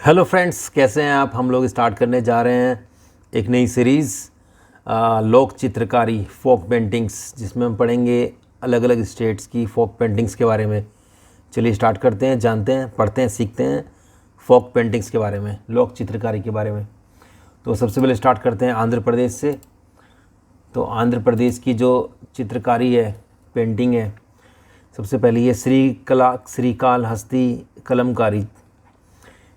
Hello friends, कैसे हैं आप। हम लोग स्टार्ट करने जा रहे हैं एक नई सीरीज़ लोक चित्रकारी फोक पेंटिंग्स, जिसमें हम पढ़ेंगे अलग अलग स्टेट्स की फोक पेंटिंग्स के बारे में। चलिए स्टार्ट करते हैं, जानते हैं, पढ़ते हैं, सीखते हैं फोक पेंटिंग्स के बारे में, लोक चित्रकारी के बारे में। तो सबसे पहले स्टार्ट करते हैं आंध्र प्रदेश से। तो आंध्र प्रदेश की जो चित्रकारी है, पेंटिंग है, सबसे पहले ये श्रीकालहस्ती कलमकारी।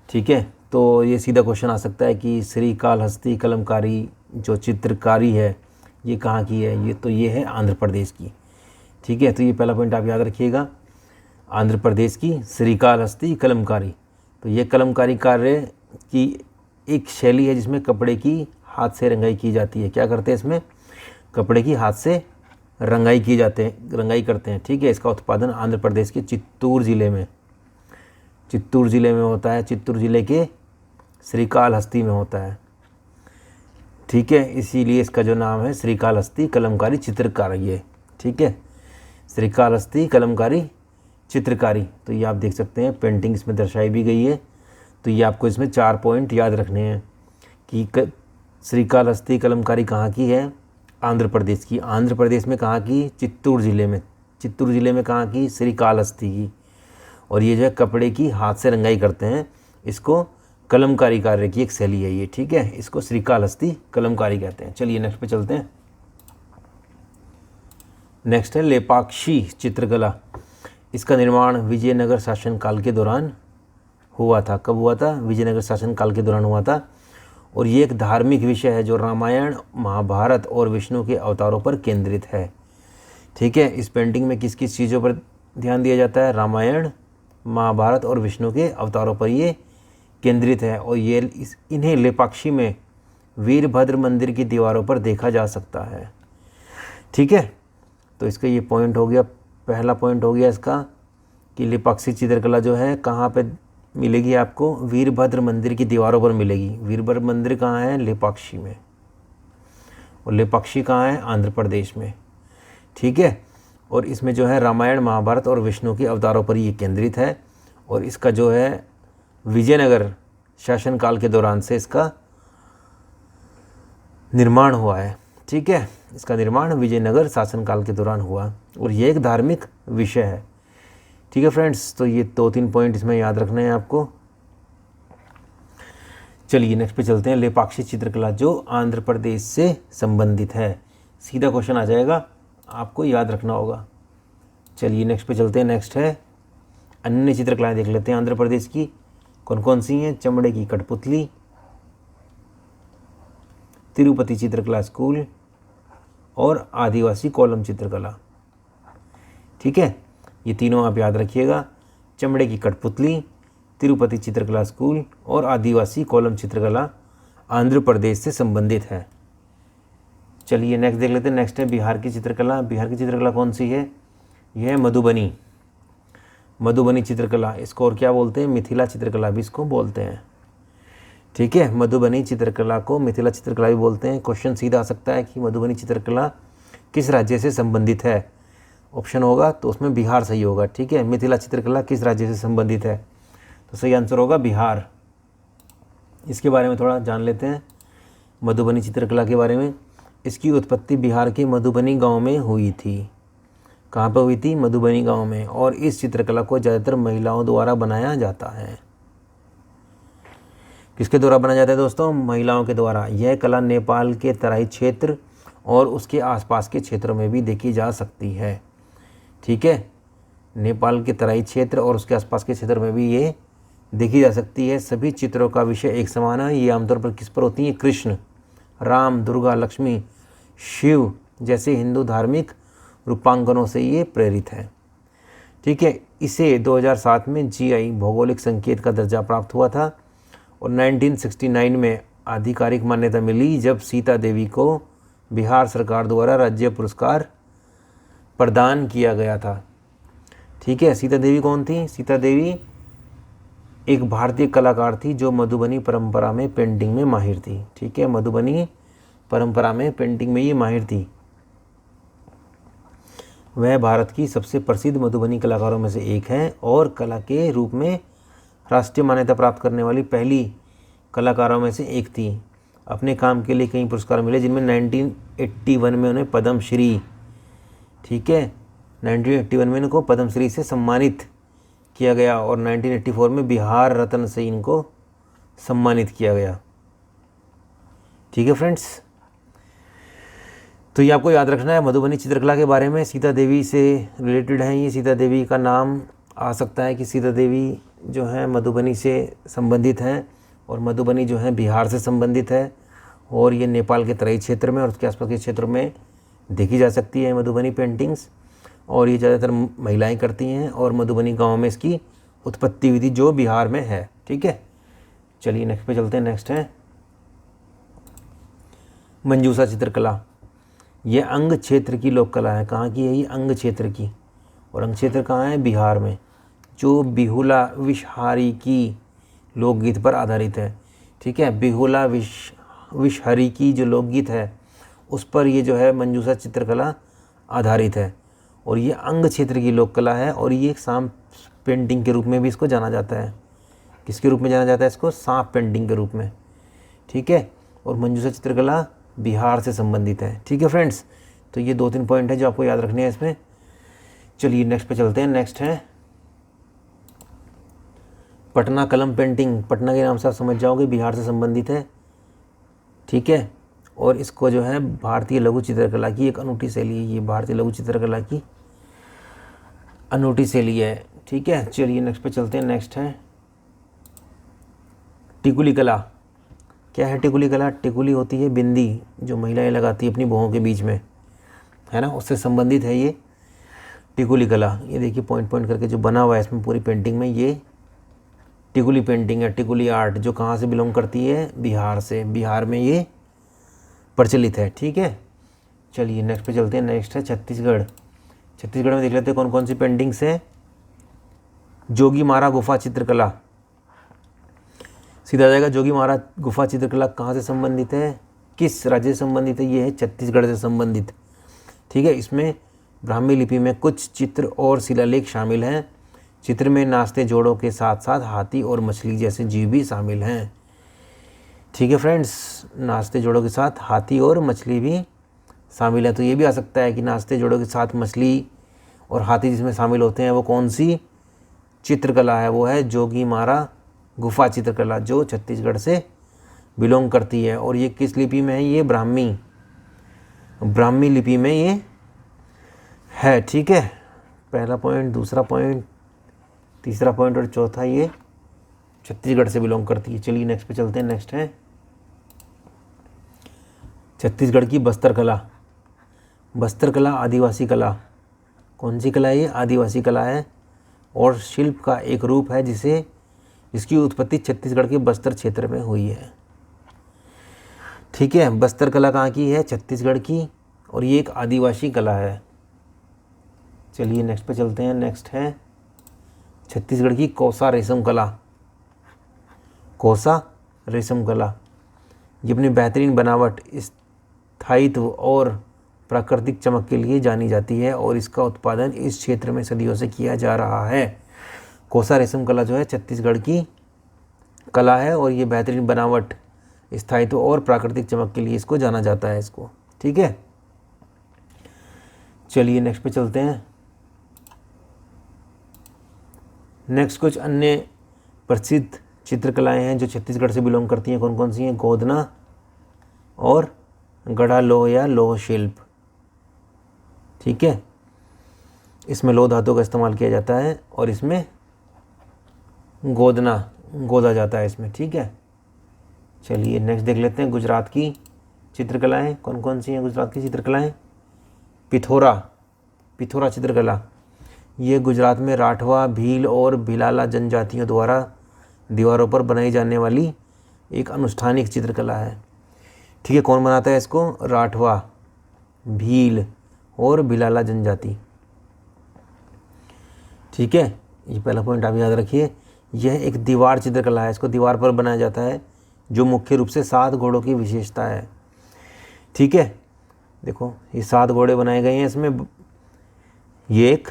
ठीक है, तो ये सीधा क्वेश्चन आ सकता है कि श्रीकालहस्ती कलमकारी जो चित्रकारी है ये कहाँ की है। ये है आंध्र प्रदेश की। ठीक है, तो ये पहला पॉइंट आप याद रखिएगा, आंध्र प्रदेश की श्रीकालहस्ती कलमकारी। तो ये कलमकारी कार्य की एक शैली है जिसमें कपड़े की हाथ से रंगाई की जाती है। क्या करते हैं इसमें? कपड़े की हाथ से रंगाई करते हैं। ठीक है, इसका उत्पादन आंध्र प्रदेश के चित्तूर ज़िले में होता है। चित्तूर ज़िले के श्रीकालहस्ती में होता है। ठीक है, इसीलिए इसका जो नाम है श्रीकालहस्ती कलमकारी चित्रकारी है। ठीक है, श्रीकालहस्ती कलमकारी चित्रकारी। तो ये आप देख सकते हैं, पेंटिंग इसमें दर्शाई भी गई है। तो ये आपको इसमें 4 पॉइंट याद रखने हैं कि श्रीकालहस्ती कलमकारी कहाँ की है? आंध्र प्रदेश की। आंध्र प्रदेश में कहाँ की? चित्तूर ज़िले में। चित्तूर ज़िले में कहाँ की? श्रीकालहस्ती की। और ये जो है कपड़े की हाथ से रंगाई करते हैं, इसको कलमकारी कार्य की एक शैली है ये। ठीक है, इसको श्रीकालहस्ती कलमकारी कहते हैं। चलिए नेक्स्ट पे चलते हैं। नेक्स्ट है लेपाक्षी चित्रकला। इसका निर्माण विजयनगर शासनकाल के दौरान हुआ था। कब हुआ था? विजयनगर शासनकाल के दौरान हुआ था। और ये एक धार्मिक विषय है जो रामायण, महाभारत और विष्णु के अवतारों पर केंद्रित है। ठीक है, इस पेंटिंग में किस किस चीज़ों पर ध्यान दिया जाता है? रामायण, महाभारत और विष्णु के अवतारों पर ये केंद्रित है। और ये इन्हें लेपाक्षी में वीरभद्र मंदिर की दीवारों पर देखा जा सकता है। ठीक है, तो इसका ये पॉइंट हो गया, पहला पॉइंट हो गया इसका कि लेपाक्षी चित्रकला जो है कहाँ पे मिलेगी आपको? वीरभद्र मंदिर की दीवारों पर मिलेगी। वीरभद्र मंदिर कहाँ है? लेपाक्षी में। और लेपाक्षी कहाँ है? आंध्र प्रदेश में। ठीक है, और इसमें जो है रामायण, महाभारत और विष्णु के अवतारों पर ये केंद्रित है। और इसका जो है विजयनगर शासनकाल के दौरान से इसका निर्माण हुआ है। ठीक है, इसका निर्माण विजयनगर शासनकाल के दौरान हुआ। और ये एक धार्मिक विषय है। ठीक है फ्रेंड्स, तो ये 2-3 पॉइंट इसमें याद रखने हैं आपको। चलिए नेक्स्ट पे चलते हैं। लेपाक्षी चित्रकला जो आंध्र प्रदेश से संबंधित है। सीधा क्वेश्चन आ जाएगा, आपको याद रखना होगा। चलिए नेक्स्ट पे चलते हैं। नेक्स्ट है अन्य चित्रकलाएं देख लेते हैं आंध्र प्रदेश की कौन कौन सी हैं। चमड़े की कठपुतली, तिरुपति चित्रकला स्कूल और आदिवासी कोलम चित्रकला। ठीक है, ये तीनों आप याद रखिएगा, चमड़े की कठपुतली, तिरुपति चित्रकला स्कूल और आदिवासी कोलम चित्रकला आंध्र प्रदेश से संबंधित है। चलिए नेक्स्ट देख लेते हैं। नेक्स्ट है बिहार की चित्रकला। बिहार की चित्रकला कौन सी है? यह है मधुबनी। मधुबनी चित्रकला, इसको और क्या बोलते हैं? मिथिला चित्रकला भी इसको बोलते हैं। ठीक है, मधुबनी चित्रकला को मिथिला चित्रकला भी बोलते हैं। क्वेश्चन सीधा आ सकता है कि मधुबनी चित्रकला किस राज्य से संबंधित है? ऑप्शन होगा तो उसमें बिहार सही होगा। ठीक है, मिथिला चित्रकला किस राज्य से संबंधित है? तो सही आंसर होगा बिहार। इसके बारे में थोड़ा जान लेते हैं, मधुबनी चित्रकला के बारे में। इसकी उत्पत्ति बिहार के मधुबनी गांव में हुई थी। कहाँ पर हुई थी? मधुबनी गांव में। और इस चित्रकला को ज़्यादातर महिलाओं द्वारा बनाया जाता है। किसके द्वारा बनाया जाता है दोस्तों? महिलाओं के द्वारा। यह कला नेपाल के तराई क्षेत्र और उसके आसपास के क्षेत्रों में भी देखी जा सकती है। ठीक है, नेपाल के तराई क्षेत्र और उसके आसपास के क्षेत्र में भी ये देखी जा सकती है। सभी चित्रों का विषय एक समान है। ये आमतौर पर किस पर होती हैं? कृष्ण, राम, दुर्गा, लक्ष्मी, शिव जैसे हिंदू धार्मिक रूपांकनों से ये प्रेरित है। ठीक है, इसे 2007 में जीआई भौगोलिक संकेत का दर्जा प्राप्त हुआ था। और 1969 में आधिकारिक मान्यता मिली जब सीता देवी को बिहार सरकार द्वारा राज्य पुरस्कार प्रदान किया गया था। ठीक है, सीता देवी कौन थी? सीता देवी एक भारतीय कलाकार थी जो मधुबनी परंपरा में पेंटिंग में माहिर थी। ठीक है, मधुबनी परंपरा में पेंटिंग में ये माहिर थी। वह भारत की सबसे प्रसिद्ध मधुबनी कलाकारों में से एक हैं और कला के रूप में राष्ट्रीय मान्यता प्राप्त करने वाली पहली कलाकारों में से एक थी। अपने काम के लिए कई पुरस्कार मिले, जिनमें 1981 में उन्हें पद्मश्री, ठीक है, 1981 में इनको पद्मश्री से सम्मानित किया गया और 1984 में बिहार रत्न से इनको सम्मानित किया गया। ठीक है फ्रेंड्स, तो ये आपको याद रखना है मधुबनी चित्रकला के बारे में। सीता देवी से रिलेटेड है ये। सीता देवी का नाम आ सकता है कि सीता देवी जो है मधुबनी से संबंधित हैं, और मधुबनी जो है बिहार से संबंधित है, और ये नेपाल के तराई क्षेत्र में और उसके आसपास के क्षेत्रों में देखी जा सकती है मधुबनी पेंटिंग्स, और ये ज़्यादातर महिलाएं करती हैं, और मधुबनी गांव में इसकी उत्पत्ति हुई थी जो बिहार में है। ठीक है, चलिए नेक्स्ट पे चलते हैं। नेक्स्ट है मंजूषा चित्रकला। ये अंग क्षेत्र की लोक कला है। कहाँ की है ये? अंग क्षेत्र की, और अंग क्षेत्र कहाँ है? बिहार में, जो बिहुला विषहारी की लोकगीत पर आधारित है। ठीक है, बिहुला विषहरी की जो लोकगीत है उस पर ये जो है मंजूषा चित्रकला आधारित है, और ये अंग क्षेत्र की लोक कला है, और ये सांप पेंटिंग के रूप में भी इसको जाना जाता है। किसके रूप में जाना जाता है इसको? सांप पेंटिंग के रूप में। ठीक है, और मंजूषा चित्रकला बिहार से संबंधित है। ठीक है फ्रेंड्स, तो ये 2-3 पॉइंट है जो आपको याद रखने हैं इसमें। चलिए नेक्स्ट पे चलते हैं। नेक्स्ट है पटना कलम पेंटिंग। पटना के नाम से आप समझ जाओगे बिहार से संबंधित है। ठीक है, और इसको जो है भारतीय लघु चित्रकला की एक अनूठी शैली है। ये भारतीय लघु चित्रकला की अनूठी शैली है। ठीक है, चलिए नेक्स्ट पे चलते हैं। नेक्स्ट है टिकुली कला। क्या है टिकुली कला? टिकुली होती है बिंदी जो महिलाएं लगाती है अपनी भुओं के बीच में, है ना, उससे संबंधित है ये टिकुली कला। ये देखिए पॉइंट पॉइंट करके जो बना हुआ है इसमें पूरी पेंटिंग में, ये टिकुली पेंटिंग है, टिकुली आर्ट, जो कहाँ से बिलोंग करती है? बिहार से। बिहार में ये प्रचलित है। ठीक है, चलिए नेक्स्ट पे चलते हैं। नेक्स्ट है छत्तीसगढ़। छत्तीसगढ़ में देख लेते हैं कौन कौन सी पेंटिंग्स है। जोगीमारा गुफा चित्रकला। सीधा जाएगा, जोगीमारा गुफा चित्रकला कहाँ से संबंधित है? किस राज्य से संबंधित है? ये है छत्तीसगढ़ से संबंधित। ठीक है, इसमें ब्राह्मी लिपि में कुछ चित्र और शिलालेख शामिल हैं। चित्र में नाचते जोड़ों के साथ साथ हाथी और मछली जैसे जीव भी शामिल हैं। ठीक है फ्रेंड्स, नाचते जोड़ों के साथ हाथी और मछली भी शामिल है। तो ये भी आ सकता है कि नाचते जोड़ों के साथ मछली और हाथी जिसमें शामिल होते हैं वो कौन सी चित्रकला है? वो है जोगीमारा गुफा चित्रकला, जो छत्तीसगढ़ से बिलोंग करती है। और ये किस लिपि में है? ये ब्राह्मी लिपि में ये है। ठीक है, पहला पॉइंट, दूसरा पॉइंट, तीसरा पॉइंट और चौथा, ये छत्तीसगढ़ से बिलोंग करती है। चलिए नेक्स्ट पे चलते हैं। नेक्स्ट है छत्तीसगढ़ की बस्तर कला। बस्तर कला आदिवासी कला। कौन सी कला है ये? आदिवासी कला है, और शिल्प का एक रूप है जिसकी उत्पत्ति छत्तीसगढ़ के बस्तर क्षेत्र में हुई है। ठीक है, बस्तर कला कहाँ की है? छत्तीसगढ़ की, और ये एक आदिवासी कला है। चलिए नेक्स्ट पे चलते हैं। नेक्स्ट है छत्तीसगढ़ की कौसा रेशम कला। कौसा रेशम कला ये अपनी बेहतरीन बनावट, स्थायित्व और प्राकृतिक चमक के लिए जानी जाती है, और इसका उत्पादन इस क्षेत्र में सदियों से किया जा रहा है। कौसा रेशम कला जो है छत्तीसगढ़ की कला है, और ये बेहतरीन बनावट, स्थायित्व और प्राकृतिक चमक के लिए इसको जाना जाता है इसको। ठीक है, चलिए नेक्स्ट पे चलते हैं। नेक्स्ट कुछ अन्य प्रसिद्ध चित्रकलाएं हैं जो छत्तीसगढ़ से बिलोंग करती हैं। कौन कौन सी हैं? गोदना और गढ़ा लोह या लोह शिल्प। ठीक है, इसमें लोह धातु का इस्तेमाल किया जाता है, और इसमें गोदा जाता है इसमें। ठीक है, चलिए नेक्स्ट देख लेते हैं गुजरात की चित्रकलाएं। कौन कौन सी हैं गुजरात की चित्रकलाएं? पिथोरा चित्रकला। ये गुजरात में राठवा, भील और भिलाला जनजातियों द्वारा दीवारों पर बनाई जाने वाली एक अनुष्ठानिक चित्रकला है। ठीक है, कौन बनाता है इसको? राठवा, भील और भिलाला जनजाति। ठीक है, ये पहला पॉइंट आप याद रखिए। यह एक दीवार चित्रकला है, इसको दीवार पर बनाया जाता है, जो मुख्य रूप से 7 घोड़ों की विशेषता है। ठीक है, देखो ये 7 घोड़े बनाए गए हैं इसमें। ये एक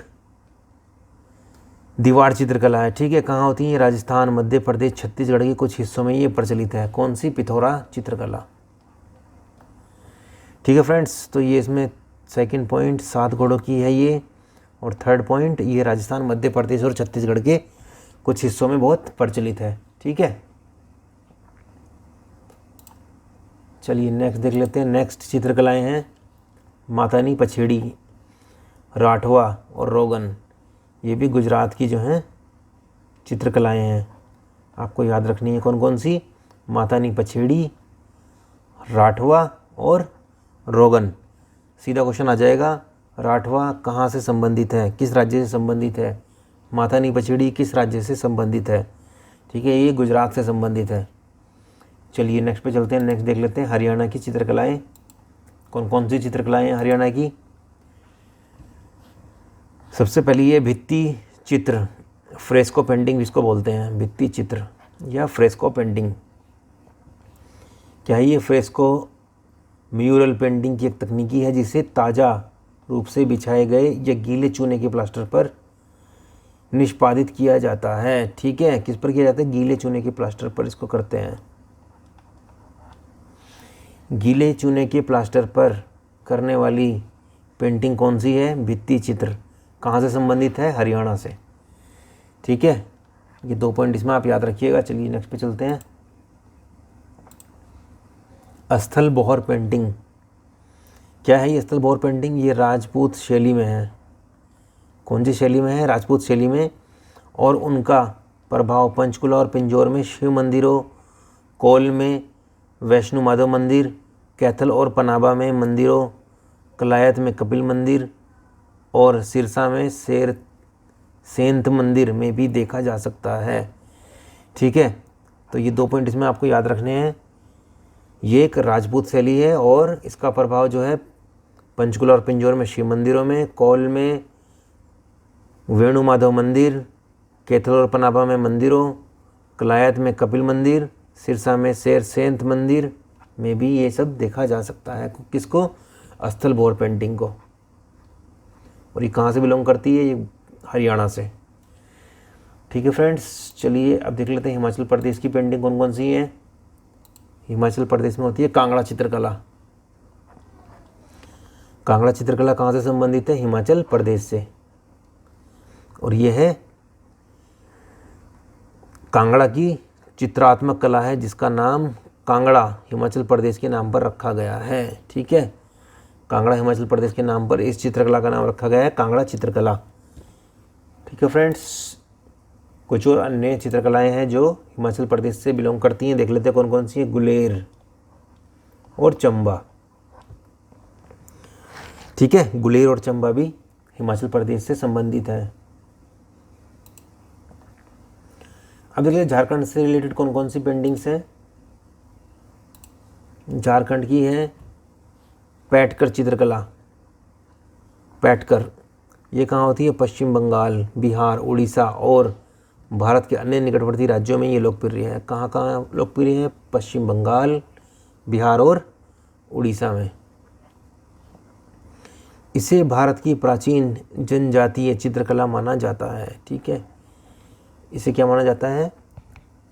दीवार चित्रकला है, ठीक है। कहाँ होती है? राजस्थान, मध्य प्रदेश, छत्तीसगढ़ के कुछ हिस्सों में ये प्रचलित है। कौन सी? पिथौरा चित्रकला, ठीक है फ्रेंड्स। तो ये इसमें सेकंड पॉइंट 7 घोड़ों की है ये, और थर्ड पॉइंट ये राजस्थान, मध्य प्रदेश और छत्तीसगढ़ के कुछ हिस्सों में बहुत प्रचलित है, ठीक है। चलिए नेक्स्ट देख लेते हैं। नेक्स्ट चित्रकलाएं हैं मातानी पछेड़ी, राठवा और रोगन। ये भी गुजरात की जो हैं चित्रकलाएं हैं, आपको याद रखनी है कौन कौन सी? मातानी पछेड़ी, राठवा और रोगन। सीधा क्वेश्चन आ जाएगा, राठवा कहाँ से संबंधित है, किस राज्य से संबंधित है? मातानी पछेड़ी किस राज्य से संबंधित है? ठीक है, ये गुजरात से संबंधित है। चलिए नेक्स्ट पे चलते हैं। नेक्स्ट देख लेते हैं हरियाणा की चित्रकलाएं। कौन कौन सी चित्रकलाएं हैं हरियाणा की? सबसे पहली ये भित्ति चित्र, फ्रेस्को पेंटिंग जिसको बोलते हैं, भित्ति चित्र या फ्रेस्को पेंटिंग। क्या है ये? फ्रेस्को म्यूरल पेंटिंग की एक तकनीकी है जिसे ताज़ा रूप से बिछाए गए या गीले चूने के प्लास्टर पर निष्पादित किया जाता है, ठीक है। किस पर किया जाता है? गीले चूने के प्लास्टर पर इसको करते हैं। गीले चूने के प्लास्टर पर करने वाली पेंटिंग कौन सी है? भित्ति चित्र। कहाँ से संबंधित है? हरियाणा से, ठीक है। ये 2 पॉइंट इसमें आप याद रखिएगा। चलिए नेक्स्ट पे चलते हैं। स्थल बौर पेंटिंग। क्या है ये स्थल बौर पेंटिंग? ये राजपूत शैली में है। कौन सी शैली में है? राजपूत शैली में। और उनका प्रभाव पंचकुला और पिंजौर में शिव मंदिरों, कोल में वैष्णो माधव मंदिर, कैथल और पनाबा में मंदिरों, कलायत में कपिल मंदिर और सिरसा में सेंत मंदिर में भी देखा जा सकता है, ठीक है। तो ये 2 पॉइंट इसमें आपको याद रखने हैं। ये एक राजपूत शैली है और इसका प्रभाव जो है पंचकुला और पिंजौर में शिव मंदिरों में, कौल में वेणु माधव मंदिर, कैथल और पनाबा में मंदिरों, कलायत में कपिल मंदिर, सिरसा में सेंत मंदिर में भी ये सब देखा जा सकता है। किसको? स्थल बौर पेंटिंग को। और ये कहाँ से बिलोंग करती है? ये हरियाणा से, ठीक है फ्रेंड्स। चलिए अब देख लेते हैं हिमाचल प्रदेश की पेंटिंग कौन कौन सी है। हिमाचल प्रदेश में होती है कांगड़ा चित्रकला। कांगड़ा चित्रकला कहाँ से संबंधित है? हिमाचल प्रदेश से। और ये है कांगड़ा की चित्रात्मक कला है जिसका नाम कांगड़ा हिमाचल प्रदेश के नाम पर रखा गया है, ठीक है। कांगड़ा हिमाचल प्रदेश के नाम पर इस चित्रकला का नाम रखा गया है कांगड़ा चित्रकला, ठीक है फ्रेंड्स। कुछ और अन्य चित्रकलाएं हैं जो हिमाचल प्रदेश से बिलोंग करती हैं, देख लेते हैं कौन कौन सी है। गुलेर और चंबा, ठीक है। गुलेर और चंबा भी हिमाचल प्रदेश से संबंधित है। अब देखिए झारखंड से रिलेटेड कौन कौन सी पेंटिंग्स हैं। झारखंड की है पैटकर चित्रकला। पैटकर ये कहाँ होती है? पश्चिम बंगाल, बिहार, उड़ीसा और भारत के अन्य निकटवर्ती राज्यों में ये लोकप्रिय है। कहाँ कहाँ लोकप्रिय है? पश्चिम बंगाल, बिहार और उड़ीसा में। इसे भारत की प्राचीन जनजातीय चित्रकला माना जाता है, ठीक है। इसे क्या माना जाता है?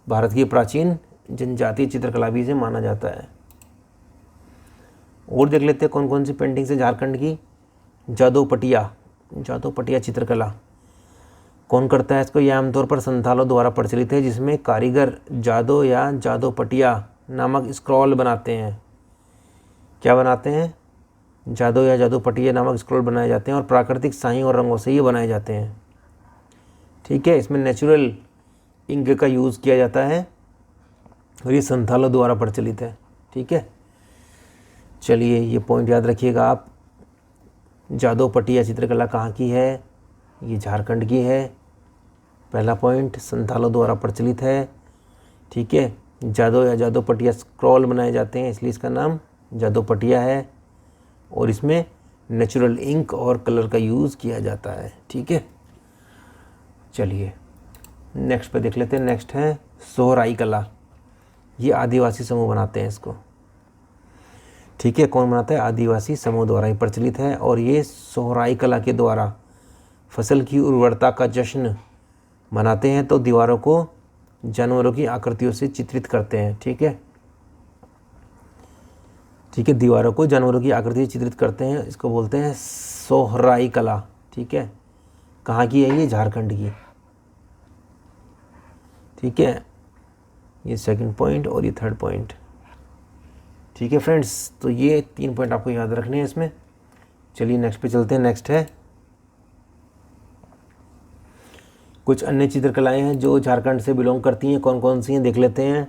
भारत की प्राचीन जनजातीय चित्रकला भी इसे माना जाता है। और देख लेते हैं कौन कौन सी पेंटिंग्स है झारखंड की। जादोपटिया चित्रकला कौन करता है इसको? यह आमतौर पर संथालों द्वारा प्रचलित है जिसमें कारीगर जादो या जादोपटिया नामक स्क्रॉल बनाते हैं। क्या बनाते हैं? जादो या जादोपटिया नामक स्क्रॉल बनाए जाते हैं और प्राकृतिक स्याही और रंगों से ये बनाए जाते हैं, ठीक है। इसमें नेचुरल इंक का यूज़ किया जाता है और ये संथालों द्वारा प्रचलित है, ठीक है। चलिए ये पॉइंट याद रखिएगा आप। जादोपटिया चित्रकला कहाँ की है? ये झारखंड की है। पहला पॉइंट, संथालों द्वारा प्रचलित है, ठीक है। जादो या जादोपटिया स्क्रॉल बनाए जाते हैं इसलिए इसका नाम जादोपटिया है और इसमें नेचुरल इंक और कलर का यूज़ किया जाता है, ठीक है। चलिए नेक्स्ट पे देख लेते हैं। नेक्स्ट है सोहराई कला। ये आदिवासी समूह बनाते हैं इसको, ठीक है। कौन बनाता है? आदिवासी समूह द्वारा ही प्रचलित है और ये सोहराई कला के द्वारा फसल की उर्वरता का जश्न बनाते हैं तो दीवारों को जानवरों की आकृतियों से चित्रित करते हैं। ठीक है, ठीक है, दीवारों को जानवरों की आकृति से चित्रित करते हैं, इसको बोलते हैं सोहराई कला। ठीक है, कहाँ की है ये? झारखंड की। ठीक है, ये सेकंड पॉइंट और ये थर्ड पॉइंट। ठीक है फ्रेंड्स, तो ये 3 पॉइंट आपको याद रखने हैं इसमें। चलिए नेक्स्ट पे चलते हैं। नेक्स्ट है कुछ अन्य चित्रकलाएं हैं जो झारखंड से बिलोंग करती हैं। कौन कौन सी हैं देख लेते हैं।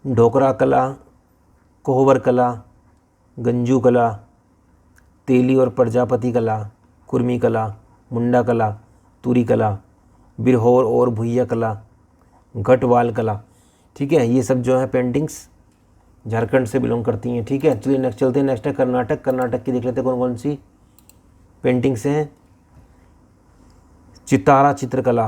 ढोकरा कला, कोहबर कला, गंजू कला, तेली और प्रजापति कला, कुर्मी कला, मुंडा कला, तुरी कला, बिरहोर और भुइया कला, घटवाल कला। ठीक है, ये सब जो है पेंटिंग्स झारखंड से बिलोंग करती हैं। ठीक है, चलिए नेक्स्ट चलते हैं। नेक्स्ट है कर्नाटक। कर्नाटक की देख लेते हैं कौन कौन सी पेंटिंग्स हैं। चित्तारा चित्रकला,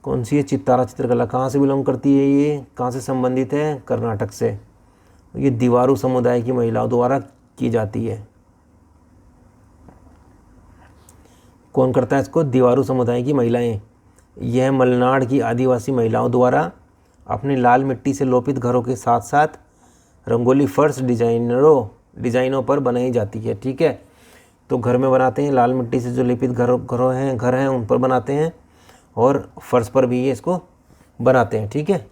कौन सी है? चित्तारा चित्रकला कहाँ से बिलोंग करती है? ये कहाँ से संबंधित है? कर्नाटक से। ये दीवारू समुदाय की महिलाओं द्वारा की जाती है। कौन करता है इसको? दीवारू समुदाय की महिलाएं। यह मलनाड की आदिवासी महिलाओं द्वारा अपने लाल मिट्टी से लोपित घरों के साथ साथ रंगोली फर्श डिजाइनों पर बनाई जाती है। ठीक है, तो घर में बनाते हैं, लाल मिट्टी से जो लेपित घर हैं उन पर बनाते हैं, और फर्श पर भी ये इसको बनाते हैं। ठीक है,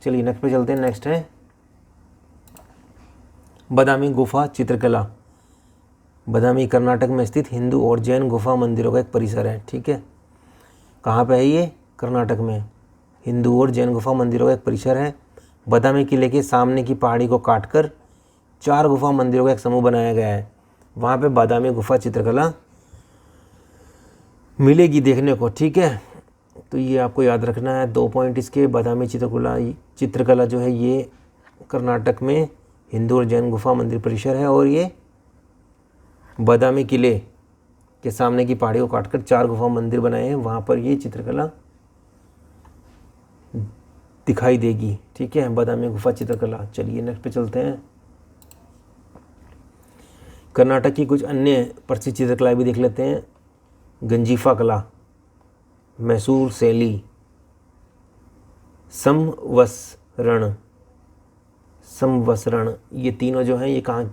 चलिए नेक्स्ट पे चलते हैं। नेक्स्ट है बादामी गुफा चित्रकला। बादामी कर्नाटक में स्थित हिंदू और जैन गुफा मंदिरों का एक परिसर है। ठीक है, कहाँ पे है ये? कर्नाटक में हिंदू और जैन गुफा मंदिरों का एक परिसर है। बादामी किले के सामने की पहाड़ी को काटकर 4 गुफा मंदिरों का एक समूह बनाया गया है। वहाँ पे बादामी गुफा चित्रकला मिलेगी देखने को। ठीक है, तो ये आपको याद रखना है। 2 पॉइंट इसके। बादामी चित्रकला जो है ये कर्नाटक में हिंदू और जैन गुफा मंदिर परिसर है, और ये बादामी किले के सामने की पहाड़ी को काटकर 4 गुफा मंदिर बनाए हैं, वहाँ पर ये चित्रकला दिखाई देगी। ठीक है, बादामी गुफा चित्रकला। चलिए नेक्स्ट पे चलते हैं। कर्नाटक की कुछ अन्य प्रसिद्ध चित्रकलाएं भी देख लेते हैं। गंजीफा कला, मैसूर शैली, समवसरण, ये तीनों जो हैं ये कहाँ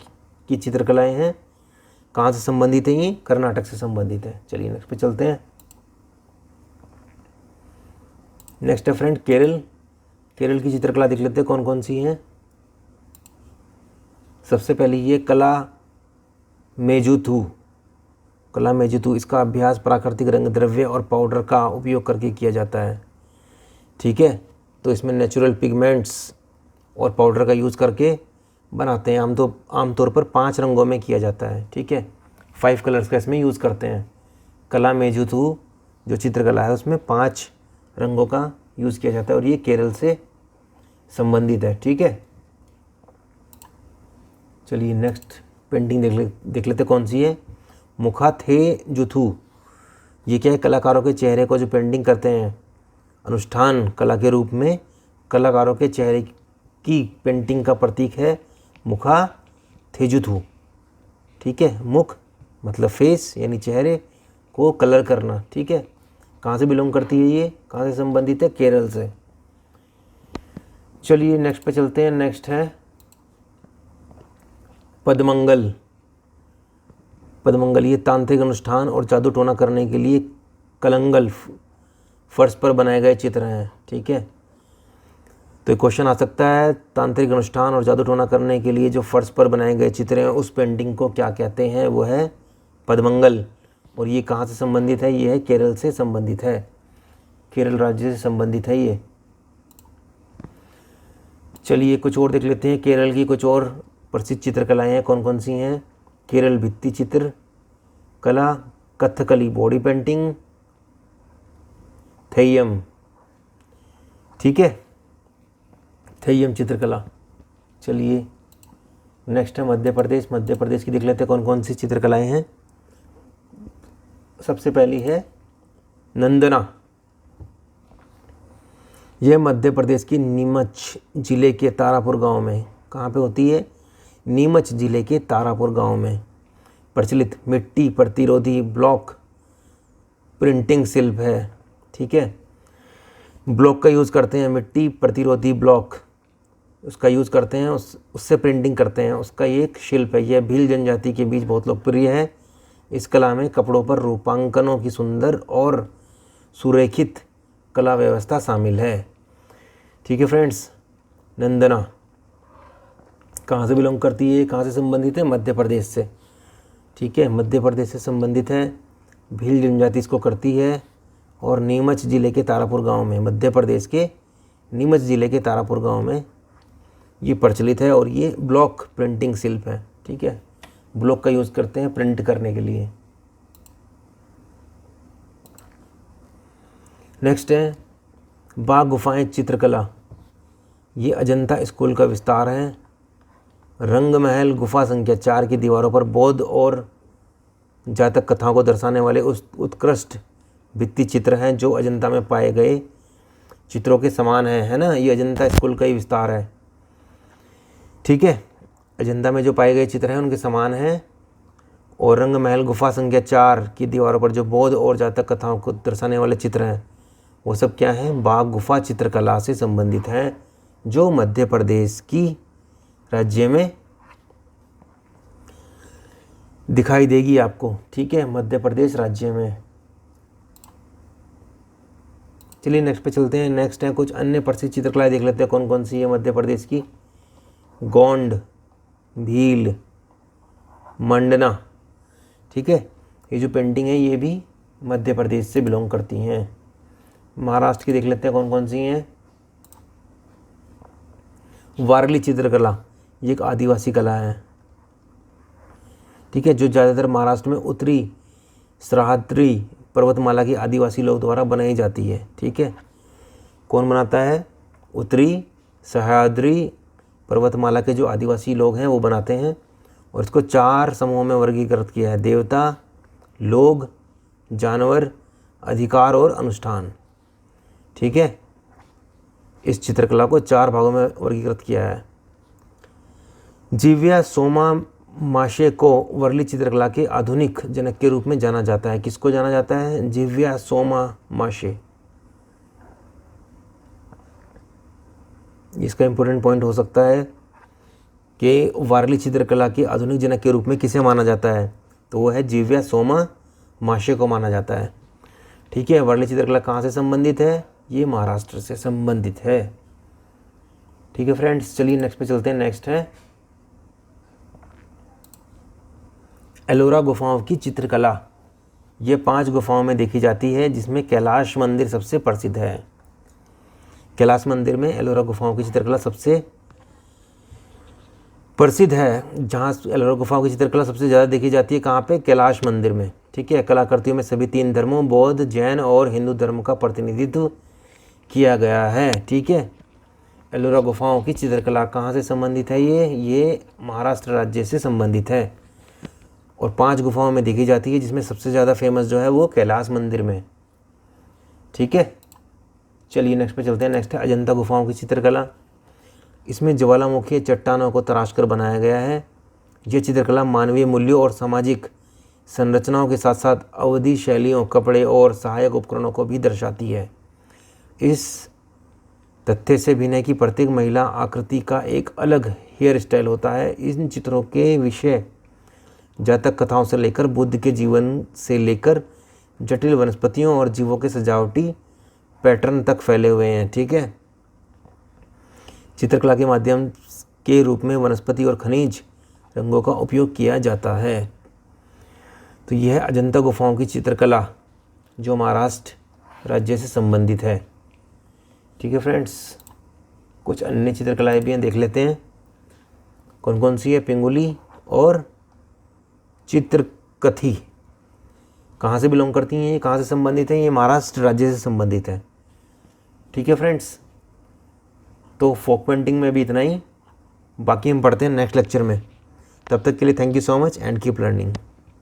की चित्रकलाएं हैं? कहाँ से संबंधित है? ये कर्नाटक से संबंधित है। चलिए नेक्स्ट पे चलते हैं। नेक्स्ट है फ्रेंड केरल। केरल की चित्रकला देख लेते हैं कौन कौन सी हैं। सबसे पहले ये कला मेजुथु, इसका अभ्यास प्राकृतिक रंग द्रव्य और पाउडर का उपयोग करके किया जाता है। ठीक है, तो इसमें नेचुरल पिगमेंट्स और पाउडर का यूज़ करके बनाते हैं। आमतौर पर 5 रंगों में किया जाता है। ठीक है, 5 कलर्स का इसमें यूज़ करते हैं। कला मेजुथु जो चित्रकला है उसमें 5 रंगों का यूज़ किया जाता है, और ये केरल से संबंधित है। ठीक है, चलिए नेक्स्ट पेंटिंग देख लेते कौन सी है। मुखाथेजुथु, ये क्या है? कलाकारों के चेहरे को जो पेंटिंग करते हैं अनुष्ठान कला के रूप में, कलाकारों के चेहरे की पेंटिंग का प्रतीक है मुखाथेजुथु। ठीक है, मुख मतलब फेस यानी चेहरे को कलर करना। ठीक है, कहाँ से बिलोंग करती है ये? कहाँ से संबंधित है? केरल से। चलिए नेक्स्ट पे चलते हैं। नेक्स्ट है पदमंगल। ये तांत्रिक अनुष्ठान और जादू टोना करने के लिए कलंगल फर्श पर बनाए गए चित्र हैं। ठीक है, तो क्वेश्चन आ सकता है तांत्रिक अनुष्ठान और जादू टोना करने के लिए जो फर्श पर बनाए गए चित्र हैं उस पेंटिंग को क्या कहते हैं? वो है पदमंगल। और ये कहाँ से संबंधित है? ये है केरल से संबंधित है, केरल राज्य से संबंधित है ये। चलिए कुछ और देख लेते हैं। केरल की कुछ और प्रसिद्ध चित्रकलाएँ हैं, कौन कौन सी हैं। केरल भित्ति चित्र कला, कथकली बॉडी पेंटिंग, थेयम। ठीक है, थेयम चित्रकला। चलिए नेक्स्ट है मध्य प्रदेश। मध्य प्रदेश की देख लेते हैं कौन कौन सी चित्रकलाएं हैं। सबसे पहली है नंदना। यह मध्य प्रदेश की नीमच जिले के तारापुर गांव में, कहाँ पे होती है? नीमच जिले के तारापुर गांव में प्रचलित मिट्टी प्रतिरोधी ब्लॉक प्रिंटिंग शिल्प है। ठीक है। ब्लॉक का यूज़ करते हैं, मिट्टी प्रतिरोधी ब्लॉक उसका यूज़ करते हैं, उससे प्रिंटिंग करते हैं। उसका ये एक शिल्प है। यह भील जनजाति के बीच बहुत लोकप्रिय है। इस कला में कपड़ों पर रूपांकनों की सुंदर और सुरेखित कला व्यवस्था शामिल है। ठीक है फ्रेंड्स, नंदना कहाँ से बिलोंग करती है, कहाँ से संबंधित है? मध्य प्रदेश से। ठीक है, मध्य प्रदेश से संबंधित है। भील जनजाति इसको करती है और नीमच ज़िले के तारापुर गांव में, मध्य प्रदेश के नीमच ज़िले के तारापुर गांव में ये प्रचलित है। और ये ब्लॉक प्रिंटिंग शिल्प है। ठीक है, ब्लॉक का यूज़ करते हैं प्रिंट करने के लिए। नेक्स्ट है बाघ गुफाएं चित्रकला। ये अजंता स्कूल का विस्तार है। रंग महल गुफा संख्या 4 की दीवारों पर बौद्ध और जातक कथाओं को दर्शाने वाले उस उत्कृष्ट भित्ति चित्र हैं जो अजंता में पाए गए चित्रों के समान हैं, है ना। ये अजंता स्कूल का ही विस्तार है। ठीक है, अजंता में जो पाए गए चित्र हैं उनके समान हैं। और रंग महल गुफा संख्या 4 की दीवारों पर जो बौद्ध और जातक कथाओं को दर्शाने वाले चित्र हैं वो सब क्या हैं? बाघ गुफा चित्रकला से संबंधित हैं, जो मध्य प्रदेश की राज्य में दिखाई देगी आपको। ठीक है, मध्य प्रदेश राज्य में। चलिए नेक्स्ट पे चलते हैं। नेक्स्ट है कुछ अन्य प्रसिद्ध चित्रकलाएं देख लेते हैं कौन कौन सी है मध्य प्रदेश की। गोंड, भील, मंडना। ठीक है, ये जो पेंटिंग है ये भी मध्य प्रदेश से बिलोंग करती हैं। महाराष्ट्र की देख लेते हैं कौन कौन सी हैं। वारली चित्रकला, ये एक आदिवासी कला है। ठीक है, जो ज़्यादातर महाराष्ट्र में उत्तरी सह्याद्री पर्वतमाला के आदिवासी लोग द्वारा बनाई जाती है। ठीक है, कौन बनाता है? उत्तरी सह्याद्री पर्वतमाला के जो आदिवासी लोग हैं वो बनाते हैं। और इसको 4 समूहों में वर्गीकृत किया है: देवता, लोग, जानवर, अधिकार और अनुष्ठान। ठीक है, इस चित्रकला को 4 भागों में वर्गीकृत किया है। जिव्या सोमा माशे को वर्ली चित्रकला के आधुनिक जनक के रूप में जाना जाता है। किसको जाना जाता है? जिव्या सोमा माशे। इसका इंपॉर्टेंट पॉइंट हो सकता है कि वारली चित्रकला के आधुनिक जनक के रूप में किसे माना जाता है? तो वो है जिव्या सोमा माशे को माना जाता है। ठीक है, वारली चित्रकला कहाँ से संबंधित है? ये महाराष्ट्र से संबंधित है। ठीक है फ्रेंड्स, चलिए नेक्स्ट पे चलते हैं। नेक्स्ट है एलोरा गुफाओं की चित्रकला। ये 5 गुफाओं में देखी जाती है, जिसमें कैलाश मंदिर सबसे प्रसिद्ध है। कैलाश मंदिर में एलोरा गुफाओं की चित्रकला सबसे प्रसिद्ध है। जहाँ एलोरा गुफाओं की चित्रकला सबसे ज़्यादा देखी जाती है, कहाँ पे? कैलाश मंदिर में। ठीक है, कलाकृतियों में सभी 3 धर्मों बौद्ध, जैन और हिंदू धर्म का प्रतिनिधित्व किया गया है। ठीक है, एलोरा गुफाओं की चित्रकला कहाँ से संबंधित है? ये महाराष्ट्र राज्य से संबंधित है और 5 गुफाओं में देखी जाती है, जिसमें सबसे ज़्यादा फेमस जो है वो कैलाश मंदिर में। ठीक है, चलिए नेक्स्ट पे चलते हैं। नेक्स्ट है अजंता गुफाओं की चित्रकला। इसमें ज्वालामुखी चट्टानों को तराश कर बनाया गया है। यह चित्रकला मानवीय मूल्यों और सामाजिक संरचनाओं के साथ साथ अवधि शैलियों, कपड़े और सहायक उपकरणों को भी दर्शाती है। इस तथ्य से भिन्न है कि प्रत्येक महिला आकृति का एक अलग हेयर स्टाइल होता है। इन चित्रों के विषय जातक कथाओं से लेकर बुद्ध के जीवन से लेकर जटिल वनस्पतियों और जीवों के सजावटी पैटर्न तक फैले हुए हैं। ठीक है, चित्रकला के माध्यम के रूप में वनस्पति और खनिज रंगों का उपयोग किया जाता है। तो यह है अजंता गुफाओं की चित्रकला, जो महाराष्ट्र राज्य से संबंधित है। ठीक है फ्रेंड्स, कुछ अन्य चित्रकलाएं भी हैं, देख लेते हैं कौन कौन सी है। पिंगुली और चित्रकथी कहाँ से बिलोंग करती हैं, कहाँ से संबंधित हैं? ये महाराष्ट्र राज्य से संबंधित है। ठीक है फ्रेंड्स, तो फोक पेंटिंग में भी इतना ही, बाकी हम पढ़ते हैं नेक्स्ट लेक्चर में। तब तक के लिए thank you so much and keep learning.